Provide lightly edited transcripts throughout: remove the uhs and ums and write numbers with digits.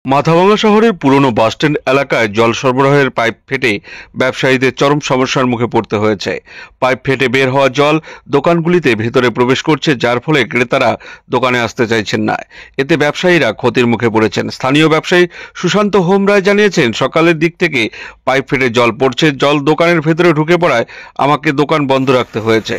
মাথাভাঙা শহরের পুরনো বাসস্ট্যান্ড এলাকায় জল সরবরাহের পাইপ ফেটে ব্যবসায়ীদের চরম সমস্যার মুখে পড়তে হয়েছে। পাইপ ফেটে বের হওয়া জল দোকানগুলিতে ভেতরে প্রবেশ করছে, যার ফলে ক্রেতারা দোকানে আসতে চাইছেন না। এতে ব্যবসায়ীরা ক্ষতির মুখে পড়েছেন। স্থানীয় ব্যবসায়ী সুশান্ত হোম রায় জানিয়েছেন, সকালের দিক থেকে পাইপ ফেটে জল পড়ছে, জল দোকানের ভেতরে ঢুকে পড়ায় আমাকে দোকান বন্ধ রাখতে হয়েছে।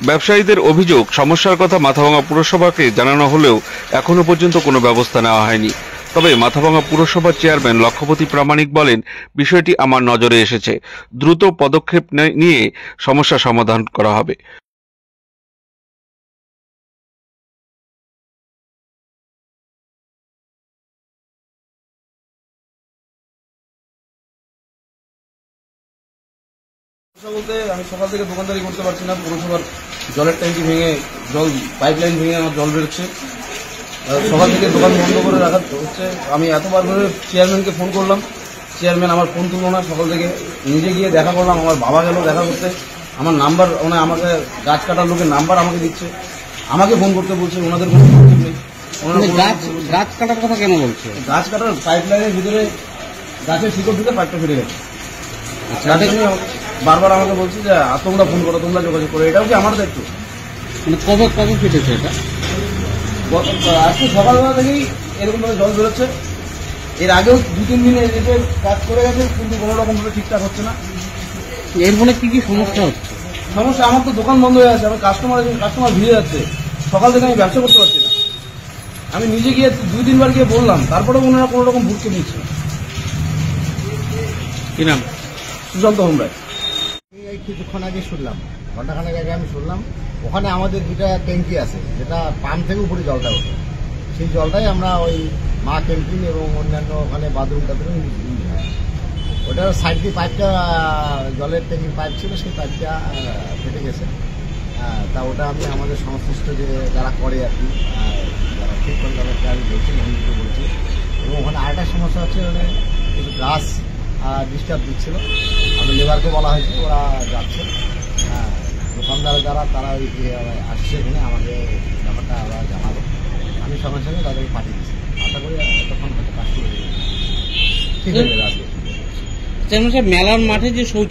ব্যবসায়ীদের অভিযোগ, সমস্যার কথা মাথাভাঙা পুরসভাকে জানানো হলেও এখনো পর্যন্ত কোনো ব্যবস্থা নেওয়া হয়নি। তবে মাথাভাঙা পুরসভার চেয়ারম্যান লক্ষ্যপতি প্রামাণিক বলেন, বিষয়টি আমার নজরে এসেছে, দ্রুত পদক্ষেপ নিয়ে সমস্যা সমাধান করা হবে। বলতে আমি সকাল থেকে দোকানদারি করতে পারছি না। পৌরসভার জলের ট্যাঙ্কি ভেঙে পাইপ লাইন ভেঙে আমার জল বেরোচ্ছে। সকাল থেকে দোকান বন্ধ করে রাখা হচ্ছে। আমি এতবার করে চেয়ারম্যানকে ফোন করলাম, চেয়ারম্যান আমার ফোন তুললো না। সকাল থেকে নিজে গিয়ে দেখা করলাম, আমার বাবা গেল দেখা করতে। আমার নাম্বার আমাকে গাছ কাটার লোকের নাম্বার আমাকে দিচ্ছে, আমাকে ফোন করতে বলছে। ওনাদের কোনো যোগাযোগ নেই। গাছ কাটার কথা কেন বলছে? গাছ কাটার পাইপ লাইনের ভিতরে গাছের শিকড় ঢুকে পাইপটা ফেটে গেছে। তাদের নিয়ে বারবার আমাকে বলছে যে তোমরা ফোন করো, তোমরা যোগাযোগ করো। এটাও কি আমার দায়িত্ব? মানে কবে কবে ফেটেছে এটা? আজকে সকালবেলা থেকেই এরকম ভাবে জল বেরোচ্ছে। এর আগেও 2-3 দিন এসে কাজ করে গেছে, কিন্তু কোনো রকম ভাবে ঠিকঠাক হচ্ছে না। এর ফলে কি কি সমস্যা হচ্ছে? সমস্যা, আমার তো দোকান বন্ধ হয়ে আছে। আমার কাস্টমার ভিড়ে যাচ্ছে। সকাল থেকে আমি ব্যবসা করতে পারছি না। আমি নিজে গিয়ে 2-3 বার গিয়ে বললাম, তারপরেও ওনারা কোনো রকম ভুটকে দিচ্ছে না। কি নাম? সুশান্ত হোম রায়। এই কিছুক্ষণ আগে শুনলাম, ঘন্টাখানেক আগে আমি শুনলাম ওখানে আমাদের দুটা ট্যাঙ্কি আছে, যেটা পাম্প থেকে উপরে জলটা ওঠে। সেই জলটাই আমরা ওই মা ক্যাম্পিং এবং অন্যান্য ওখানে বাথরুম টাথরুম ইউজ হয়। ওটার সাইড দিয়ে পাইপটা, জলের ট্যাঙ্কির পাইপ ছিল, সেই পাইপটা ফেটে গেছে। তা ওটা আমি আমাদের সংশ্লিষ্ট যে যারা করে আর কি, যারা ঠিক করে তাদেরকে আমি বলছি, মন্দিরকে বলছি। এবং ওখানে আরেকটা সমস্যা হচ্ছে, ওখানে কিছু গাছ ডিস্টার্ব দিচ্ছিল। আমি লেবারকে বলা হয়েছে, ওরা যাচ্ছে। দোকানদার যারা তারা আসছে এখানে, আমাকে ব্যাপারটা ওরা জানাবো। আমি সঙ্গে সঙ্গে তাদেরকে পাঠিয়ে দিচ্ছি। আশা করি তখন হয়তো কাজ শুরু হয়ে যাবে, ঠিক হয়ে যাবে। মেলার মাঠে যে শৌচ